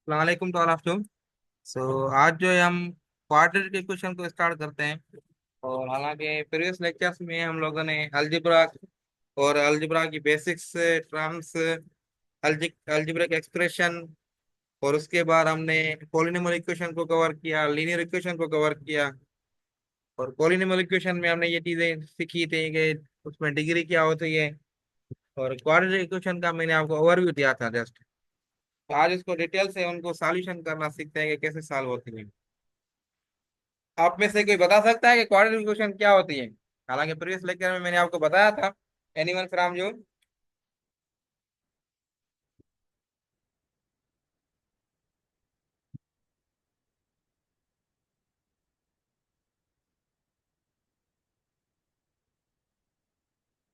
वालेकुम तो ऑफ सो आज जो है हम क्वाड्रेटिक इक्वेशन को स्टार्ट करते हैं। और हालांकि प्रीवियस लेक्चर्स में हम लोगों ने अलजेब्रा और अलजेब्रा की बेसिक्स टर्म्स, अलजेब्रिक एक्सप्रेशन, और उसके बाद हमने पॉलिनॉमियल इक्वेशन को कवर किया, लीनियर इक्वेशन को कवर किया। और पॉलिनॉमियल इक्वेशन में हमने ये चीजें सीखी थी कि उसमें डिग्री क्या होती है। और क्वाड्रेटिक इक्वेशन का मैंने आपको ओवरव्यू दिया था जस्ट। तो आज इसको डिटेल से उनको सॉल्यूशन करना सीखते हैं कि कैसे सॉल्व होती है। आप में से कोई बता सकता है कि क्वाड्रेटिक इक्वेशन क्या होती है? हालांकि प्रीवियस लेक्चर में मैंने आपको बताया था। एनीवन फ्रॉम जो।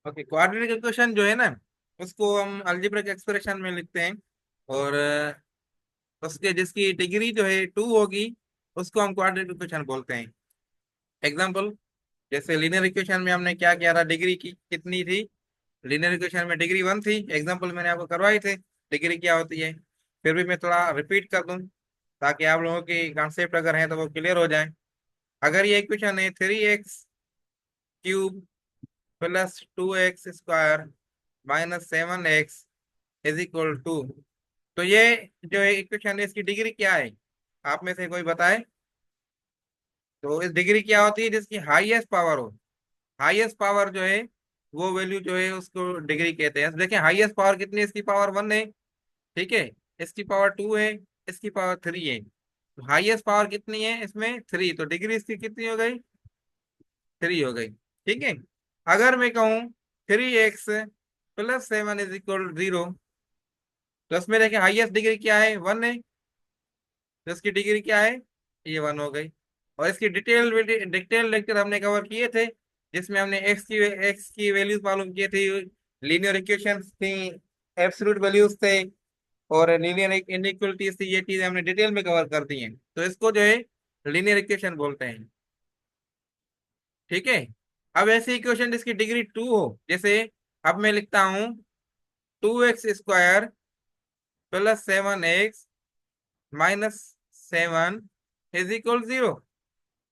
ओके, क्वाड्रेटिक इक्वेशन जो है ना, उसको हम अलजेब्रिक एक्सप्रेशन में लिखते हैं। और उसके जिसकी डिग्री जो है 2 होगी, उसको हम क्वाड्रेटिक इक्वेशन बोलते हैं। एग्जाम्पल, जैसे लीनियर इक्वेशन में हमने क्या किया था, डिग्री की कितनी थी? लीनियर इक्वेशन में डिग्री 1 थी। एग्जाम्पल मैंने आपको करवाई थे डिग्री क्या होती है। फिर भी मैं थोड़ा रिपीट कर दूं ताकि आप लोगों की कॉन्सेप्ट अगर है तो वो क्लियर हो जाए। अगर ये इक्वेशन है 3x³ plus 2x² minus 7x is equal to, तो ये जो इक्वेशन है इसकी डिग्री क्या है? आप में से कोई बताए। तो इस डिग्री क्या होती है? जिसकी हाईएस्ट पावर हो। हाईएस्ट पावर जो है वो वैल्यू जो है उसको डिग्री कहते हैं। देखिए हाईएस्ट पावर कितनी है? इसकी पावर 1 है। ठीक है। इसकी पावर 2 है। इसकी पावर 3 है। तो हाईएस्ट पावर कितनी है इसमें? 3। तो डिग्री इसकी कितनी हो गई? 3 हो गई। ठीक है। अगर मैं कहूँ 3x+7 = 0, तो इसमें देखिए हाईएस्ट डिग्री क्या है? 1 है। तो इसकी डिग्री क्या है? ये 1 हो गई। और इसकी डिटेल लेक्चर हमने कवर किए थे, जिसमें हमने एक्स की वैल्यूज मालूम किए थे, लीनियर इक्वेशंस थी, एब्सोल्यूट वैल्यूज थे, और लीनियर इनइक्वलिटीज थी। ये चीजें हमने डिटेल में कवर कर दी हैं। तो इसको जो है लीनियर इक्वेशन बोलते हैं। ठीक है। अब ऐसी इक्वेशन जिसकी डिग्री 2 हो, जैसे अब मैं लिखता हूँ 2x² + 7x - 7 = 0।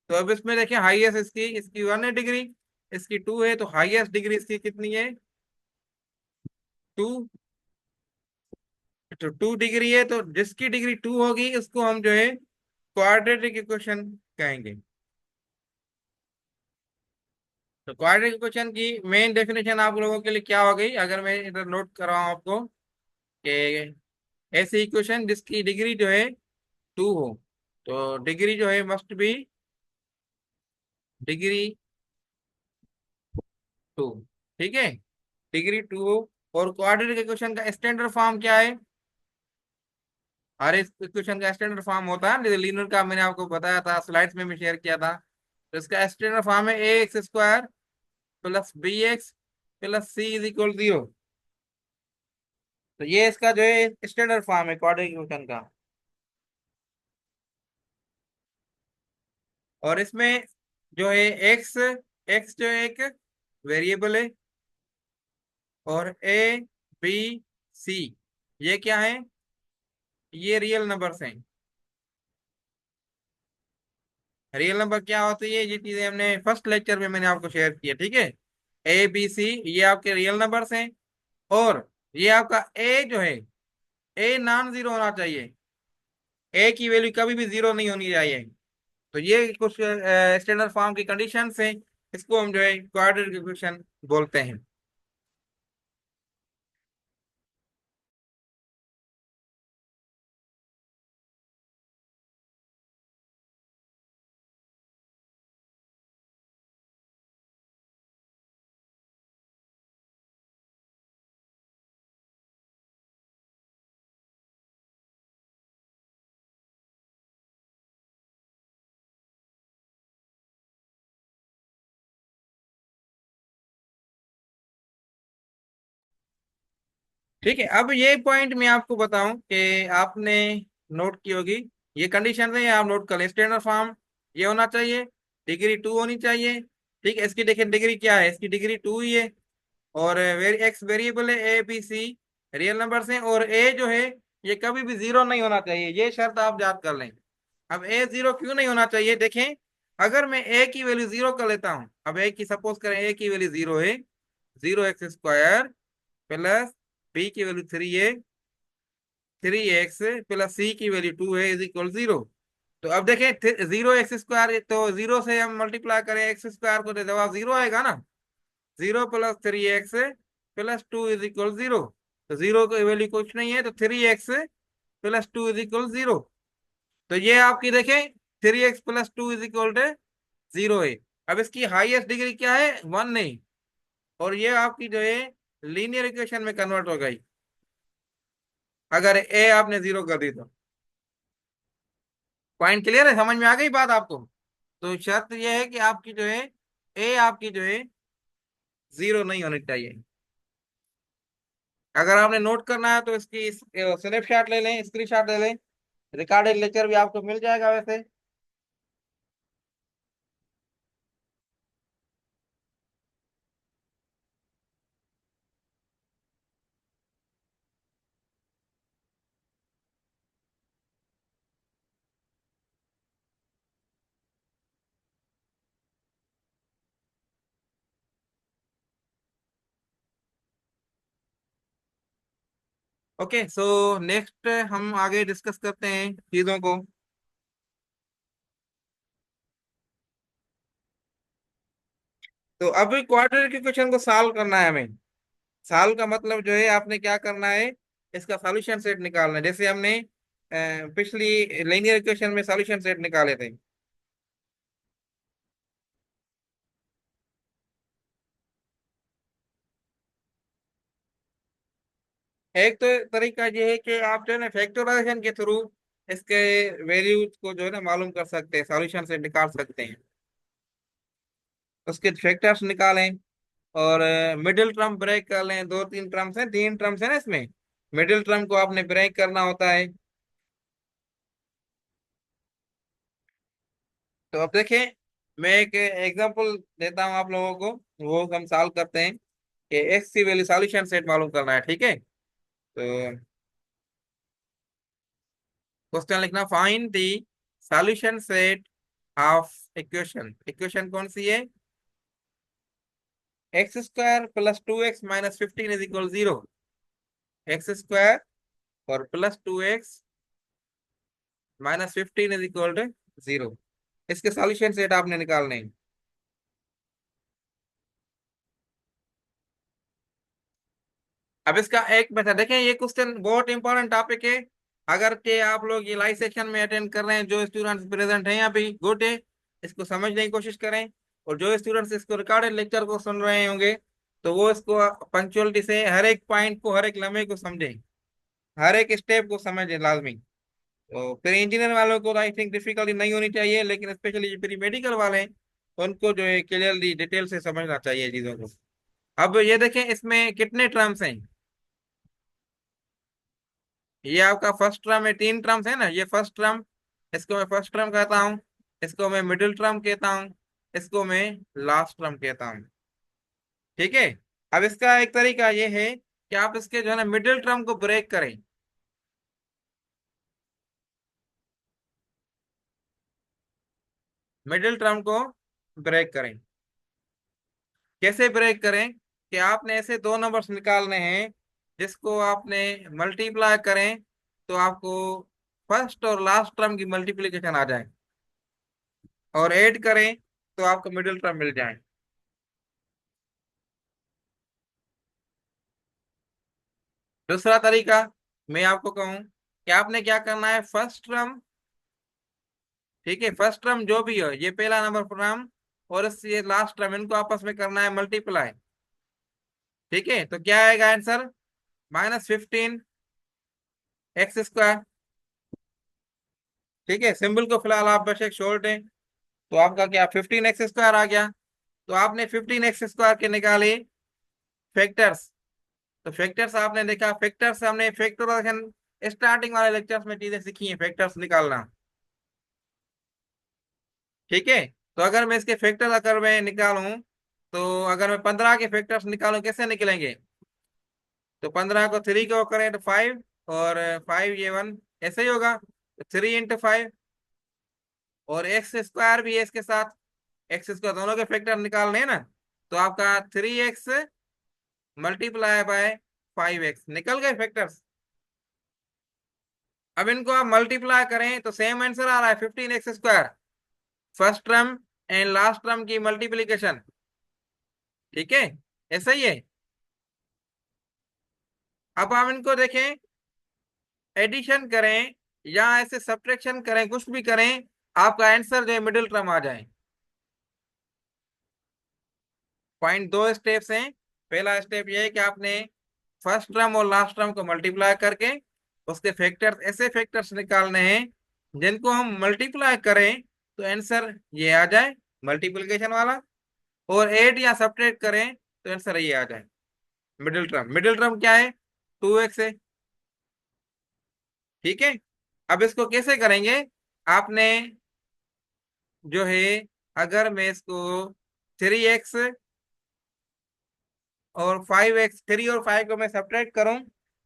तो अब इसमें देखिए हाईएस्ट इसकी इसकी 1 है डिग्री, इसकी 2 है, तो हाईएस्ट डिग्री इसकी कितनी है? 2। तो 2 डिग्री है, तो जिसकी डिग्री 2 होगी उसको हम जो है क्वाड्रेटिक इक्वेशन कहेंगे। तो क्वाड्रेटिक इक्वेशन की मेन डेफिनेशन आप लोगों के लिए क्या हो गई, अगर मैं इधर नोट कर रहा हूँ आपको, कि ऐसी इक्वेशन जिसकी डिग्री जो है 2 हो, तो डिग्री जो है मस्ट बी डिग्री 2। ठीक है। डिग्री 2 हो। और क्वाड्रेटिक इक्वेशन का स्टैंडर्ड फॉर्म क्या है? हर इस इक्वेशन का स्टैंडर्ड फॉर्म होता है, लीनियर का मैंने आपको बताया था, स्लाइड्स में भी शेयर किया था। तो इसका स्टैंडर्ड फॉर्म है ax² + bx + c = 0। तो ये इसका जो है स्टैंडर्ड फॉर्म है क्वाड्रेटिक इक्वेशन का। और इसमें जो है एक्स एक्स जो है एक वेरिएबल है, और ए बी सी ये क्या है? ये रियल नंबर्स हैं। रियल नंबर क्या होती है, ये चीजें हमने फर्स्ट लेक्चर में मैंने आपको शेयर किया। ठीक है। ए बी सी ये आपके रियल नंबर्स हैं। और ये आपका ए जो है, ए नॉन जीरो होना चाहिए। ए की वैल्यू कभी भी जीरो नहीं होनी चाहिए। तो ये कुछ स्टैंडर्ड फॉर्म की कंडीशंस हैं। इसको हम जो है क्वाड्रेटिक इक्वेशन बोलते हैं। ठीक है। अब ये पॉइंट मैं आपको बताऊं कि आपने नोट की होगी, ये कंडीशन है, आप नोट कर लें। स्टैंडर्ड फॉर्म ये होना चाहिए, डिग्री 2 होनी चाहिए। ठीक है। इसकी देखिए डिग्री क्या है, इसकी डिग्री 2 ही है। और एक्स वेरिएबल है, A B C real numbers हैं, और ए जो है ये कभी भी जीरो नहीं होना चाहिए, ये शर्त आप याद कर लें। अब ए जीरो क्यों नहीं होना चाहिए, देखें। अगर मैं ए की वैल्यू जीरो कर लेता हूं, अब ए की सपोज करें ए की वैल्यू जीरो है, 0x² प्लस बी की वैल्यू 3 है, 3x प्लस सी की वैल्यू 2 है इज इक्वल 0। तो अब देखें 0x², तो जीरो से हम मल्टीप्लाई करें एक्स स्क्वायर को तो जवाब जीरो आएगा ना। 0 + 3x प्लस 2 इज इक्वल 0। तो जीरो की वैल्यू कुछ नहीं है, तो 3x प्लस 2 इज इक्वल 0। तो ये आपकी देखें 3x plus 2 is equal to 0 है। अब इसकी हाईएस्ट डिग्री क्या है, 1 नहीं। और ये आपकी जो है लीनियर इक्वेशन में कन्वर्ट हो गई, अगर ए आपने जीरो कर दी तो। पॉइंट क्लियर है, समझ में आ गई बात आपको। तो शर्त यह है कि आपकी जो है ए आपकी जो है जीरो नहीं होनी चाहिए। अगर आपने नोट करना है तो इसकी स्नैपशॉट ले लें, स्क्रीनशॉट ले लें। रिकॉर्डेड लेक्चर भी आपको मिल जाएगा वैसे। ओके, सो नेक्स्ट हम आगे डिस्कस करते हैं चीजों को। तो अभी क्वाड्रेटिक इक्वेशन को सॉल्व करना है हमें। सॉल्व का मतलब जो है आपने क्या करना है, इसका सॉल्यूशन सेट निकालना है, जैसे हमने पिछली लीनियर इक्वेशन में सॉल्यूशन सेट निकाले थे। एक तो तरीका ये है कि आप जो है ना फैक्टराइजेशन के थ्रू इसके वैल्यूज को जो है ना मालूम कर सकते हैं, सॉल्यूशन से निकाल सकते हैं। उसके फैक्टर्स निकालें और मिडिल टर्म ब्रेक कर लें। दो तीन टर्म्स हैं, तीन टर्म्स है ना इसमें, मिडिल टर्म को आपने ब्रेक करना होता है। तो अब देखें, मैं एक एग्जांपल देता हूं आप लोगों को, वो हम सॉल्व करते हैं कि एक्स की वैल्यू सॉल्यूशन सेट मालूम करना है, ठीक है। तो क्वेश्चन लिखना, find the solution set of equation. Equation कौन सी है, x² + 2x - 15 is equal 0। x² और +2x - 15 इज इक्वल टू 0। इसके सॉल्यूशन सेट आपने निकालने हैं। अब इसका एक मेथड देखें, ये क्वेश्चन बहुत इंपॉर्टेंट टॉपिक है। अगर के आप लोग ये लाइव सेशन में अटेंड कर रहे हैं, जो स्टूडेंट्स प्रेजेंट हैं यहाँ पे, गुड है, इसको समझने की कोशिश करें। और जो स्टूडेंट्स इसको रिकॉर्डेड लेक्चर को सुन रहे होंगे, तो वो इसको पंक्चुअलिटी से हर एक पॉइंट को, हर एक लम्हे को समझें, हर एक स्टेप को समझें लाजमी। तो फिर इंजीनियर वालों को आई थिंक डिफिकल्टी नहीं होनी चाहिए, लेकिन स्पेशली जो प्री मेडिकल वाले हैं, उनको जो है क्लियरली डिटेल से समझना चाहिए चीजों को। अब ये देखें, इसमें कितने टर्म्स हैं। ये आपका फर्स्ट टर्म है, तीन टर्म्स है ना, ये फर्स्ट टर्म, इसको मैं फर्स्ट टर्म कहता हूँ, इसको मैं मिडिल टर्म कहता हूँ, इसको मैं लास्ट टर्म कहता हूँ, ठीक है। अब इसका एक तरीका ये है कि आप इसके जो है ना मिडिल टर्म को ब्रेक करें। मिडिल टर्म को ब्रेक करें, कैसे ब्रेक करें, कि आपने ऐसे दो नंबर्स निकालने हैं जिसको आपने मल्टीप्लाई करें तो आपको फर्स्ट और लास्ट टर्म की मल्टीप्लिकेशन आ जाए, और ऐड करें तो आपको मिडिल टर्म मिल जाए। दूसरा तरीका मैं आपको कहूं कि आपने क्या करना है, फर्स्ट टर्म, ठीक है, फर्स्ट टर्म जो भी हो, ये पहला नंबर टर्म और ये लास्ट टर्म, इनको आपस में करना है मल्टीप्लाई, ठीक है। तो क्या आएगा आंसर, -15 x², ठीक है। सिंबल को फिलहाल आप बस एक छोड़ दें, तो आपका क्या 15 x² आ गया। तो आपने 15 x² के निकाले फैक्टर्स। तो फैक्टर्स आपने देखा, फैक्टर्स हमने फैक्टराइजेशन स्टार्टिंग वाले लेक्चर्स में चीजें सीखी हैं, फैक्टर्स निकालना, ठीक है। तो अगर मैं इसके फैक्टर्स अगर मैं निकालूं, तो अगर मैं 15 के फैक्टर्स निकालूं कैसे निकलेंगे, तो 15 को 3 को करें तो 5, और 5 ये 1, ऐसे ही होगा। 3 × 5, और एक्स स्क्वायर भी है इसके साथ। एक्स स्क्वायर दोनों के फैक्टर निकालने हैं ना, तो आपका 3x मल्टीप्लाई बाय 5x निकल गए फैक्टर्स। अब इनको आप मल्टीप्लाई करें तो सेम आंसर आ रहा है, 15x²। First term and last term की मल्टीप्लीकेशन। ठीक है, ऐसा ही है। अब आप इनको देखें, एडिशन करें या ऐसे सब्ट्रैक्शन करें, कुछ भी करें, आपका आंसर जो है मिडिल टर्म आ जाए। पॉइंट दो स्टेप्स हैं। पहला स्टेप ये है कि आपने फर्स्ट टर्म और लास्ट टर्म को मल्टीप्लाई करके उसके फैक्टर्स, ऐसे फैक्टर्स निकालने हैं जिनको हम मल्टीप्लाई करें तो आंसर ये आ जाए, मल्टीप्लिकेशन वाला। और ऐड या सब्ट्रैक्ट करें तो आंसर ये आ जाए, मिडिल टर्म। मिडिल टर्म क्या है? 2x है। ठीक है, अब इसको कैसे करेंगे? आपने जो है, अगर मैं इसको 3x और 5x, 3 और 5 को मैं सब्ट्रैक्ट करूं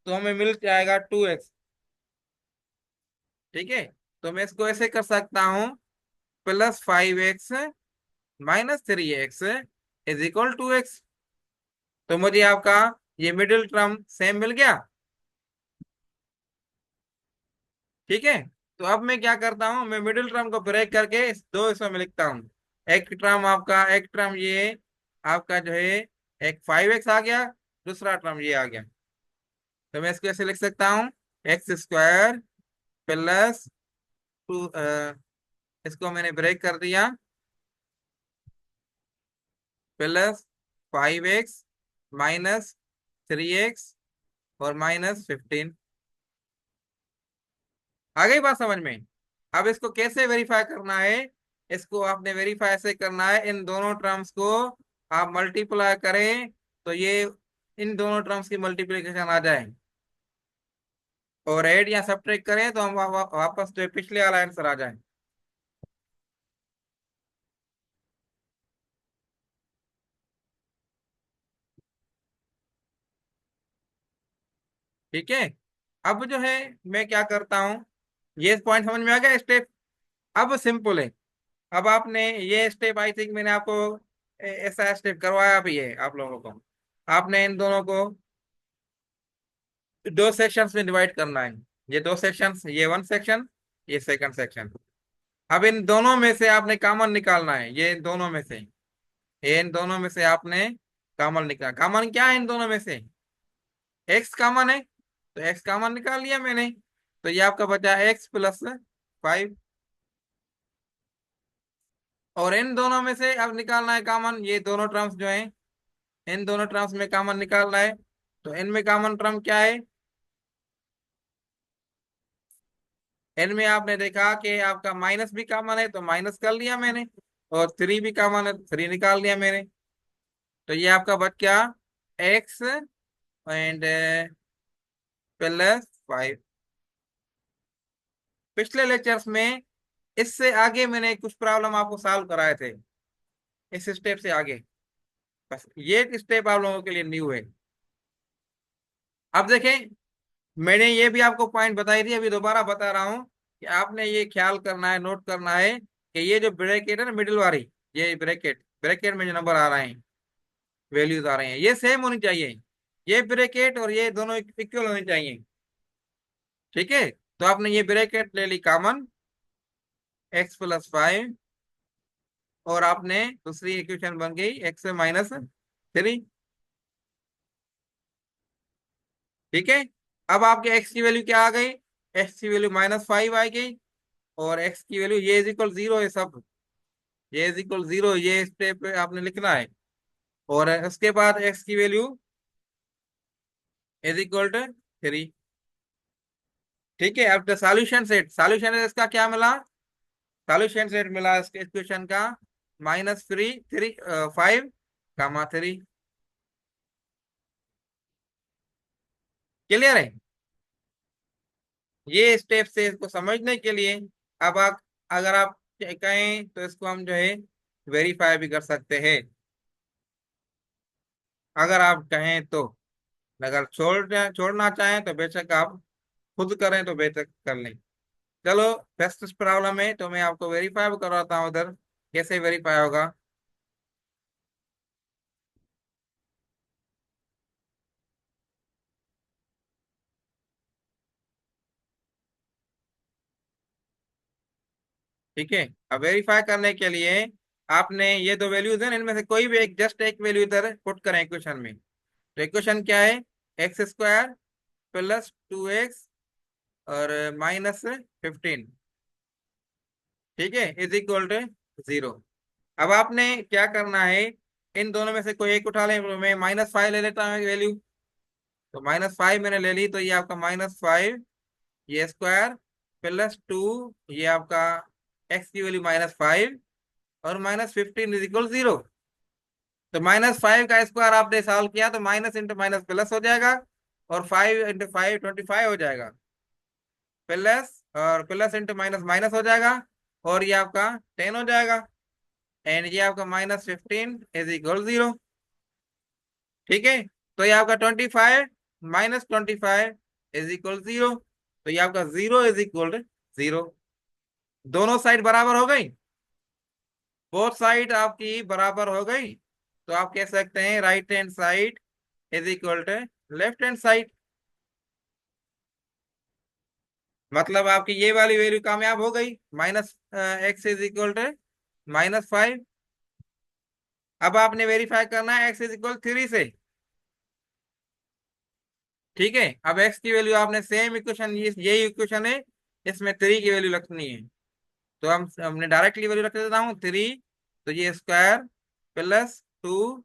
तो हमें मिल जाएगा 2x। ठीक है, तो मैं इसको ऐसे कर सकता हूं, +5x -3x = 2x। तो मुझे आपका ये मिडिल टर्म सेम मिल गया। ठीक है, तो अब मैं क्या करता हूँ, मैं मिडिल टर्म को ब्रेक करके इस दो हिस्सों में लिखता हूँ। एक टर्म ये आपका जो है, एक 5x आ गया, दूसरा टर्म ये आ गया। तो मैं इसको ऐसे लिख सकता हूँ, x² +2, इसको मैंने ब्रेक कर दिया, +5x -3x और -15। आ गई बात समझ में? अब इसको कैसे वेरीफाई करना है? इसको आपने वेरीफाई ऐसे करना है, इन दोनों टर्म्स को आप मल्टीप्लाई करें तो ये इन दोनों टर्म्स की मल्टीप्लिकेशन आ जाए, और ऐड या सब्ट्रैक्ट करें तो हम वापस जो है पिछले वाला आंसर आ जाए। ठीक है, अब जो है मैं क्या करता हूँ, ये पॉइंट समझ में आ गया स्टेप? अब सिंपल है। अब आपने ये स्टेप, आई थिंक मैंने आपको ऐसा स्टेप करवाया भी है आप लोगों को। आपने इन दोनों को दो सेक्शंस में डिवाइड करना है। ये दो सेक्शंस, ये वन सेक्शन, ये सेकंड सेक्शन। अब इन दोनों में से आपने कॉमन निकालना है, ये इन दोनों में से, ये इन दोनों में से आपने कॉमन निकाल। कॉमन क्या है इन दोनों में से? एक्स कॉमन है, तो एक्स कॉमन निकाल लिया मैंने। तो ये आपका बचा x +5। और इन दोनों में से अब निकालना है कॉमन, ये दोनों टर्म्स जो हैं, इन दोनों टर्म्स में कॉमन निकालना है। तो इनमें कॉमन टर्म क्या है? इनमें आपने देखा कि आपका माइनस भी कॉमन है, तो माइनस कर लिया मैंने। और 3 भी कॉमन है, तो 3 निकाल लिया मैंने। तो ये आपका बच गया x एंड +5। पिछले लेक्चर्स में इससे आगे मैंने कुछ प्रॉब्लम आपको सॉल्व कराए थे, इस स्टेप से आगे। बस ये स्टेप आप लोगों के लिए न्यू है। अब देखें, मैंने ये भी आपको पॉइंट बताई थी, अभी दोबारा बता रहा हूँ कि आपने ये ख्याल करना है, नोट करना है कि ये जो ब्रैकेट है ना, मिडिल वाली, ये ब्रैकेट, ब्रैकेट में जो नंबर आ रहे हैं, वैल्यूज आ रहे हैं, ये सेम होनी चाहिए। ये ब्रैकेट और ये दोनों इक्वल होनी चाहिए। ठीक है, तो आपने ये ब्रैकेट ले ली कॉमन, x +5, और आपने दूसरी इक्वेशन बन गई x -3। ठीक है, अब आपके x की वैल्यू क्या आ गई? x की वैल्यू -5 आ गई, और x की वैल्यू ये = 0 है सब। ये =0, ये स्टेप पे आपने लिखना है। और उसके बाद x की वैल्यू =3। ठीक है, अब सॉल्यूशन सेट, सॉल्यूशन इसका क्या मिला? सॉल्यूशन सेट मिला इसके इक्वेशन का, -3 5 3। क्लियर है? ये स्टेप से इसको समझने के लिए, अब आप, अगर आप कहें तो इसको हम जो है वेरीफाई भी कर सकते हैं, अगर आप कहें तो। अगर छोड़ना चाहें तो बेशक आप खुद करें तो बेहतर कर लें। चलो, फर्स्ट प्रॉब्लम है तो मैं आपको वेरीफाई करवाता हूँ उधर, कैसे वेरीफाई होगा। ठीक है, अब वेरीफाई करने के लिए आपने ये दो वैल्यूज है ना, इनमें से कोई भी एक, जस्ट एक वैल्यू इधर पुट करें इक्वेशन में। तो इक्वेशन क्या है? एक्स स्क्वायर प्लस 2x और माइनस 15, ठीक है, इज इक्वल टू 0। अब आपने क्या करना है, इन दोनों में से कोई एक उठा लें। मैं -5 ले लेता हूँ वैल्यू। तो -5 मैंने ले ली, तो ये आपका -5 ये स्क्वायर प्लस 2 ये आपका एक्स की वैल्यू -5 और -15 इज इक्वल 0। तो -5 का स्क्वायर आपने सॉल्व किया तो माइनस इंटू माइनस प्लस हो जाएगा, और 5 इंटू 5 25 हो जाएगा, प्लस और प्लस इंटू माइनस माइनस हो जाएगा, और ये आपका 10 हो जाएगा, एंड ये आपका -15 इज इक्वल 0। ठीक है, तो ये आपका 25 -25 इज इक्वल 0। तो ये आपका 0 इज इक्वल 0। दोनों साइड बराबर हो गई, बोथ साइड आपकी बराबर हो गई। तो आप कह सकते हैं right hand side is equal to left hand side. मतलब आपकी ये वाली वैल्यू कामयाब हो गई, -x इज इक्वल टू -5। अब आपने वेरीफाई करना है x इज इक्वल 3 से। ठीक है, अब x की वैल्यू आपने सेम इक्वेशन, यही इक्वेशन है, इसमें 3 की वैल्यू रखनी है। तो हमने डायरेक्टली वैल्यू रख देता हूँ 3। तो ये स्क्वायर प्लस 2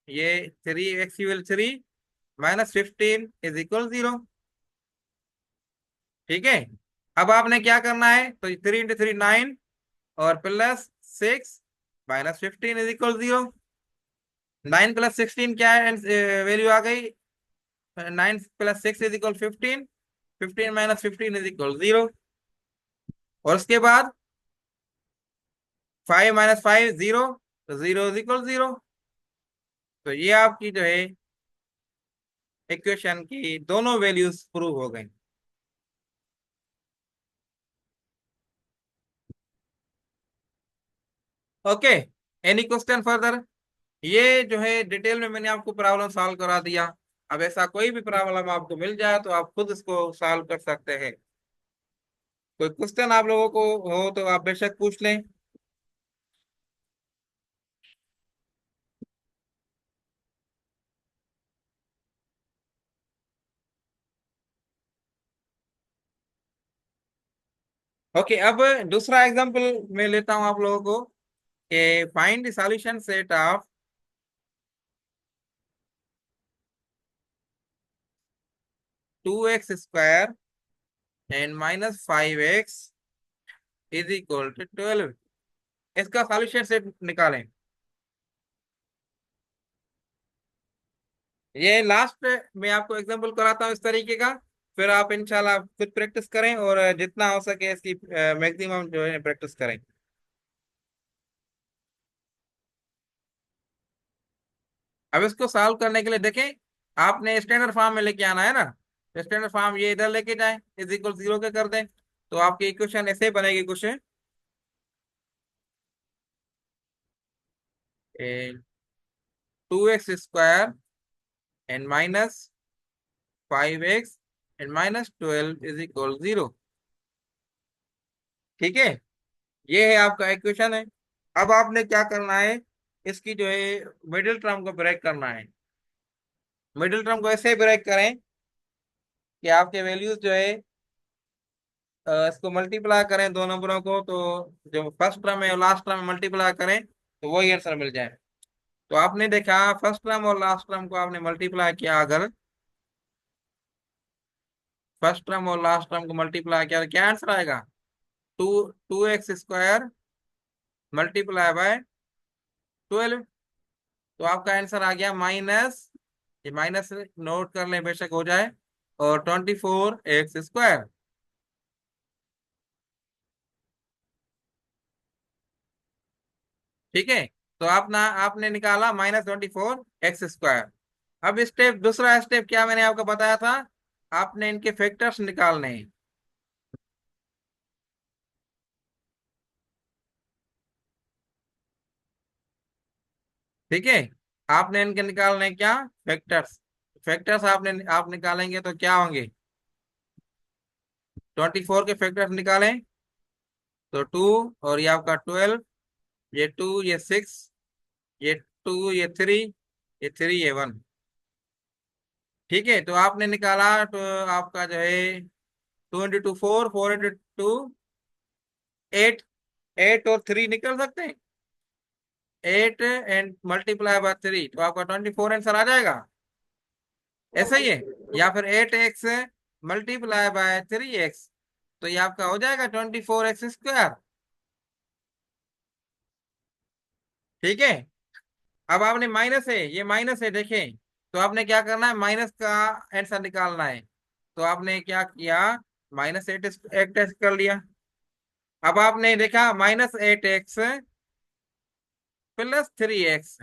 ये 3, x की वैल्यू 3 -15 इज इक्वल 0। ठीक है, अब आपने क्या करना है, तो 3 × 3 9 और +6 -15 इज इक्वल 0। 9 + 16 क्या है, वैल्यू आ गई, 9 + 6 इज इक्वल 15। 15 -15 is equal 0। और उसके बाद 5 - 5 0, तो 0 इज इक्वल 0। तो ये आपकी जो है इक्वेशन की दोनों वैल्यूज प्रूव हो गई। Okay, any question further? ये जो है डिटेल में मैंने आपको प्रॉब्लम सॉल्व करा दिया। अब ऐसा कोई भी प्रॉब्लम आपको मिल जाए तो आप खुद इसको सॉल्व कर सकते हैं। कोई क्वेश्चन आप लोगों को हो तो आप बेशक पूछ लें। ओके, अब दूसरा एग्जांपल मैं लेता हूं आप लोगों को, कि find the solution set of 2x² and -5x is equal to 12। इसका सॉल्यूशन सेट निकालें। ये लास्ट मैं आपको एग्जांपल कराता हूँ इस तरीके का, फिर आप इंशाल्लाह खुद प्रैक्टिस करें और जितना हो सके इसकी मैक्सिमम जो है प्रैक्टिस करें। अब इसको सॉल्व करने के लिए देखें, आपने स्टैंडर्ड फॉर्म में लेके आना है ना। स्टैंडर्ड फॉर्म ये इधर लेके जाए, इज इक्वल 0 के कर दें, तो आपकी इक्वेशन ऐसे बनेगी कुछ, 2x² and -5x and -12 is equal 0। ठीक है, ये है आपका इक्वेशन है। अब आपने क्या करना है, इसकी जो है मिडिल टर्म को ब्रेक करना है। मिडिल टर्म को ऐसे ब्रेक करें कि आपके वैल्यूज जो है इसको मल्टीप्लाई करें दो नंबरों को, तो जो फर्स्ट टर्म है और लास्ट टर्म मल्टीप्लाई करें तो वही आंसर मिल जाए। तो आपने देखा फर्स्ट टर्म और लास्ट टर्म को आपने मल्टीप्लाई किया, अगर फर्स्ट टर्म और लास्ट टर्म को मल्टीप्लाई किया तो क्या आंसर आएगा? 2x² × 12। तो आपका आंसर आ गया माइनस, ये माइनस नोट कर लें बेशक हो जाए, और 24x²। ठीक है, तो आपने निकाला -24x²। अब स्टेप, दूसरा स्टेप क्या मैंने आपको बताया था, आपने इनके फैक्टर्स निकालने हैं। ठीक है, आपने इनके निकालने हैं क्या, फैक्टर्स। फैक्टर्स आप निकालेंगे तो क्या होंगे, 24 के फैक्टर्स निकालें तो 2, और ये आपका 12, ये 2, ये 6, ये 2, ये 3, ये 3, ये 1। ठीक है, तो आपने निकाला तो आपका जो है 2 into 2 4, 4 into 2 8, 8 और 3 निकल सकते हैं। 8 एंड मल्टीप्लाई बाय 3 तो आपका 24 आंसर आ जाएगा। ऐसा ही है, या फिर 8x मल्टीप्लाई बाय 3x, तो ये आपका हो जाएगा 24x²। ठीक है, अब आपने माइनस है, ये माइनस है देखें, तो आपने क्या करना है, माइनस का आंसर निकालना है। तो आपने क्या किया, -8 एक टेस्ट कर लिया। अब आपने देखा -8x +3x,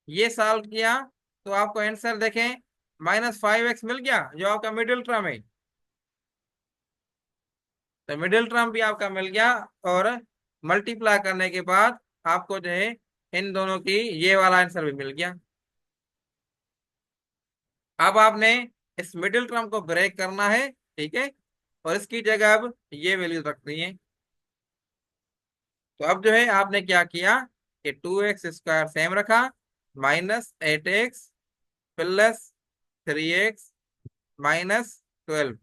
ये सॉल्व किया तो आपको आंसर देखें -5x मिल गया, जो आपका मिडिल टर्म है। तो मिडिल टर्म भी आपका मिल गया, और मल्टीप्लाई करने के बाद आपको जो है इन दोनों की ये वाला आंसर भी मिल गया। अब आपने इस मिडिल टर्म को ब्रेक करना है, ठीक है, और इसकी जगह अब ये वैल्यू रखनी है। तो अब जो है आपने क्या किया कि 2x² सेम रखा, -8x +3x -12।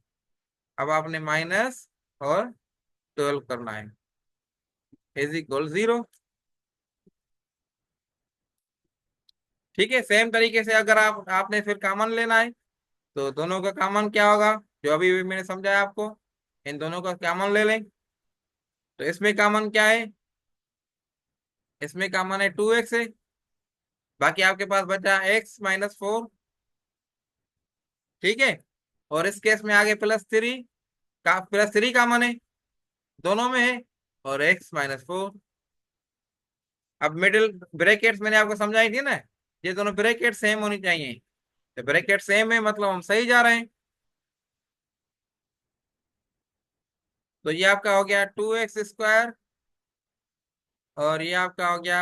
अब आपने माइनस और 12 करना है, = 0। ठीक है, सेम तरीके से अगर आपने फिर कॉमन लेना है, तो दोनों का कॉमन क्या होगा, जो अभी भी मैंने समझाया आपको, इन दोनों का कॉमन ले लें। तो इसमें कॉमन क्या है, इसमें कॉमन है 2x है, बाकी आपके पास बचा x-4। ठीक है, और इस केस में आगे +3 का, +3 कॉमन है, दोनों में है, और x-4। अब मिडिल ब्रैकेट्स मैंने आपको समझाई थी ना, ये दोनों ब्रैकेट सेम होनी चाहिए। तो ब्रैकेट सेम है मतलब हम सही जा रहे हैं। तो ये आपका हो गया 2x², और ये आपका हो गया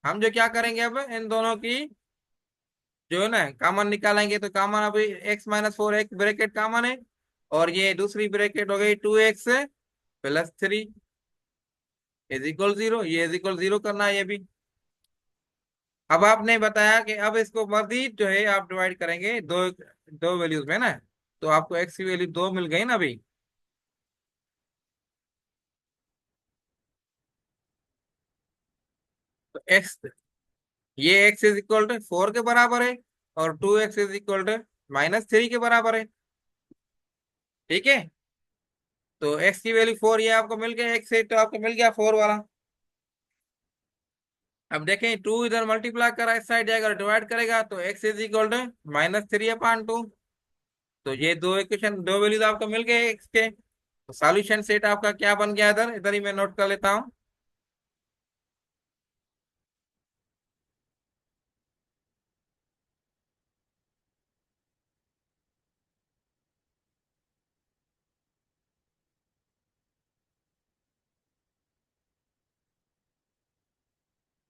हम जो क्या करेंगे, अब इन दोनों की जो है ना कॉमन निकालेंगे, तो कॉमन अभी x-4 एक ब्रैकेट कॉमन है, और ये दूसरी ब्रैकेट हो गई 2x +3 =0, ये =0 करना है ये भी। अब आपने बताया कि अब इसको मजीद जो है आप डिवाइड करेंगे दो दो वैल्यूज में ना, तो आपको x की वैल्यू 2 मिल गई ना अभी। तो x, ये x = 4 के बराबर है, और 2x = -3 के बराबर है। ठीक है, तो x की वैल्यू 4 ये आपको मिल गया, x से तो आपको मिल गया 4 वाला। अब देखें 2 इधर मल्टीप्लाई करा, इस साइड जाएगा डिवाइड करेगा, तो x = -3/2। तो ये दो इक्वेशन, दो वैल्यूज आपको मिल गए x के। तो सॉल्यूशन सेट आपका क्या बन गया, इधर इधर ही मैं नोट कर लेता हूँ।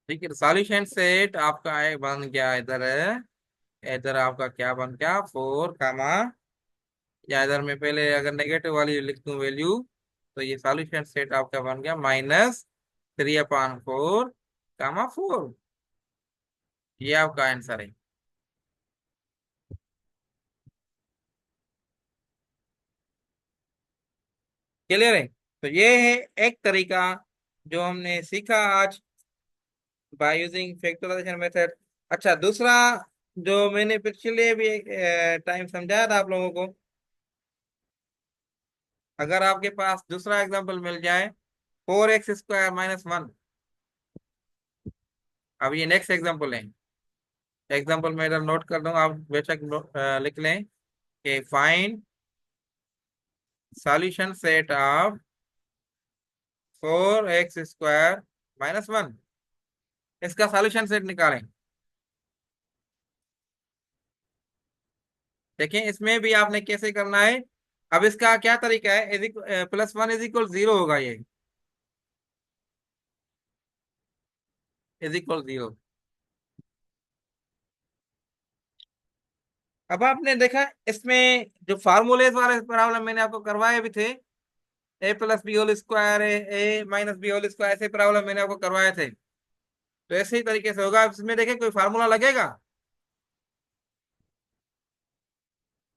ठीक है, सॉल्यूशन सेट आपका बन गया इधर, इधर आपका क्या बन गया, 4, या इधर मैं पहले अगर नेगेटिव वाली लिख दूं वैल्यू, तो ये सॉल्यूशन सेट आपका बन गया -3/4, 4। ये आपका आंसर है। क्लियर है, तो ये है एक तरीका जो हमने सीखा आज, बाय यूजिंग फैक्टराइजेशन मेथड। अच्छा, दूसरा जो मैंने पिछले भी टाइम समझाया था आप लोगों को, अगर आपके पास दूसरा एग्जांपल मिल जाए, 4x² - 1। अब ये नेक्स्ट एग्जांपल है, एग्जांपल मैं इधर नोट कर दूंगा, आप बेशक लिख लें कि find solution set of 4x² - 1। इसका सॉल्यूशन सेट निकालें। देखें इसमें भी आपने कैसे करना है। अब इसका क्या तरीका है, +1 = 0 होगा ये, =0। अब आपने देखा इसमें जो फार्मूले वाले प्रॉब्लम मैंने आपको करवाए भी थे, a+b² है, a-b², ऐसे प्रॉब्लम मैंने आपको करवाए थे। तो ऐसे ही तरीके से होगा। अब इसमें देखें कोई फार्मूला लगेगा।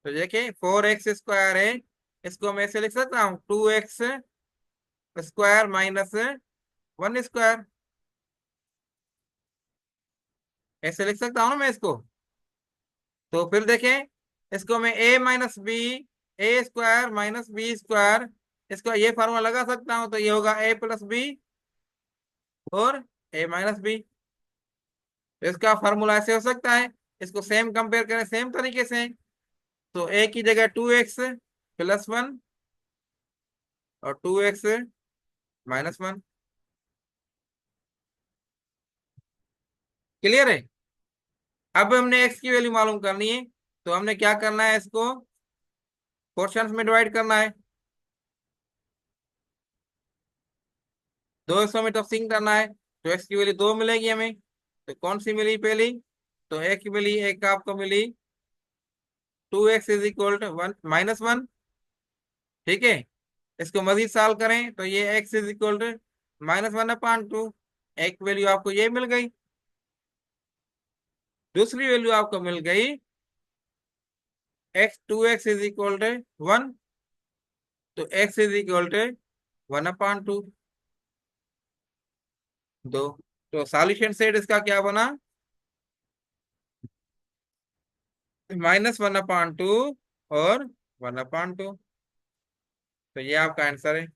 तो देखिए 4x² है, इसको मैं ऐसे लिख सकता हूँ 2x² - 1²। ऐसे लिख सकता हूँ ना मैं इसको। तो फिर देखें इसको मैं a-b² इसका ये फार्मूला लगा सकता हूँ, तो ये होगा a+b और a-b। तो इसका फार्मूला ऐसे हो सकता है। इसको सेम कंपेयर करें सेम तरीके से, तो a की जगह 2x+1 और 2x-1। क्लियर है। अब हमने x की वैल्यू मालूम करनी है, तो हमने क्या करना है, इसको पोर्शंस में डिवाइड करना है, दो हिस्सों में तकसीम करना है। तो x की वैल्यू 2 मिलेगी हमें। तो कौन सी मिली पहली, तो एक मिली, एक आपको मिली 2x = 1 - 1। ठीक है। इसको मजीद सॉल्व करें तो ये x = -1/2। एक वैल्यू आपको ये मिल गई। दूसरी वैल्यू आपको मिल गई 2x = 1। तो x = 1/2। दो। तो सॉल्यूशन सेट इसका क्या बना, -1/2 और 1/2। तो ये आपका आंसर है।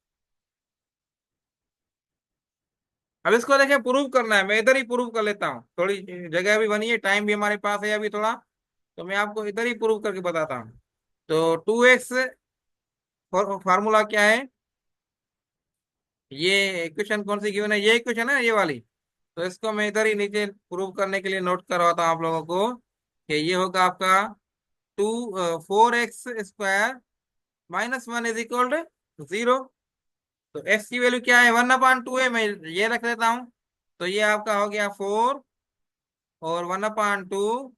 अब इसको देखें प्रूव करना है, मैं इधर ही प्रूव कर लेता हूँ, थोड़ी जगह भी बनी है, टाइम भी हमारे पास है अभी थोड़ा। तो मैं आपको इधर ही प्रूव करके बताता हूँ। तो 2x फार्मूला क्या है, ये इक्वेशन कौन सी गिवन है, ये इक्वेशन है ये वाली। तो इसको मैं इधर ही नीचे प्रूव करने के लिए नोट करवाता हूँ आप लोगों को, कि ये होगा आपका 4x² - 1 = 0। तो x की वैल्यू क्या है, 1/2 है, मैं ये रख देता हूँ। तो ये आपका हो गया 4 और 1/2²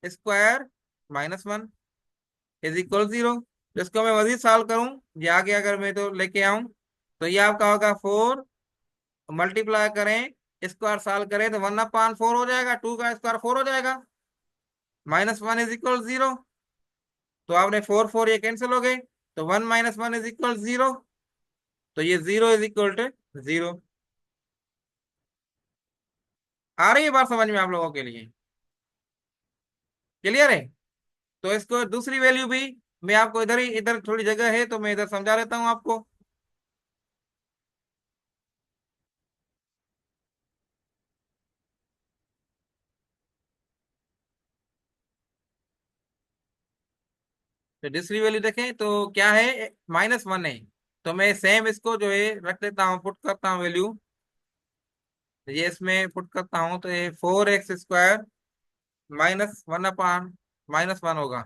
- 1 = 0। इसको मैं मजीद सॉल्व करूं, ये आगे अगर मैं तो लेके आऊं, तो ये आपका होगा 4, मल्टीप्लाई करें, स्क्वायर सॉल्व करें तो 1/4 हो जाएगा, 2 का स्क्वायर 4 हो जाएगा, -1 = 0। तो आपने 4 4 ये कैंसिल हो गए, तो 1 - 1 = 0। तो ये 0 = 0। आ रही है बात समझ में आप लोगों के लिए, क्लियर है। तो इसको दूसरी वैल्यू भी मैं आपको इधर ही, इधर थोड़ी जगह है तो मैं इधर समझा देता हूँ आपको। तो दूसरी वैल्यू देखें तो क्या है, -1 है। तो मैं सेम इसको जो है रख देता हूँ, पुट करता हूँ वैल्यू। ये इसमें पुट करता हूँ तो ये 4x² -1/-1 होगा।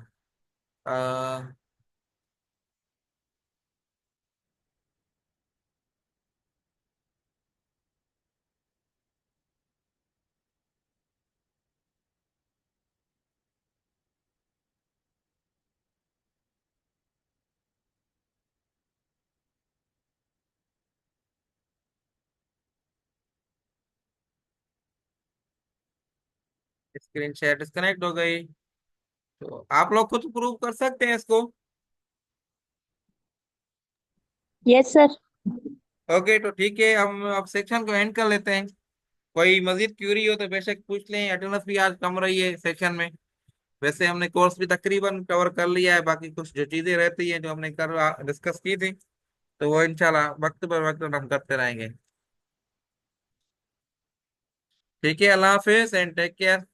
स्क्रीन शेयर डिस्कनेक्ट हो गई। तो आप लोग खुद प्रूव कर सकते हैं इसको। Yes sir. ओके, तो ठीक है, हम अब सेक्शन को एंड कर लेते हैं। कोई मजीद क्यूरी हो तो बेशक पूछ लें, अटेंडेंस भी आज कम रही है सेक्शन में। वैसे हमने कोर्स भी तकरीबन कवर कर लिया है, बाकी कुछ जो चीजें रहती हैं जो हमने कर डिस्कस की थी, तो वो इंशाल्लाह वक्त पर वक्त हम करते रहेंगे। ठीक है, अल्लाह हाफिज एंड टेक केयर।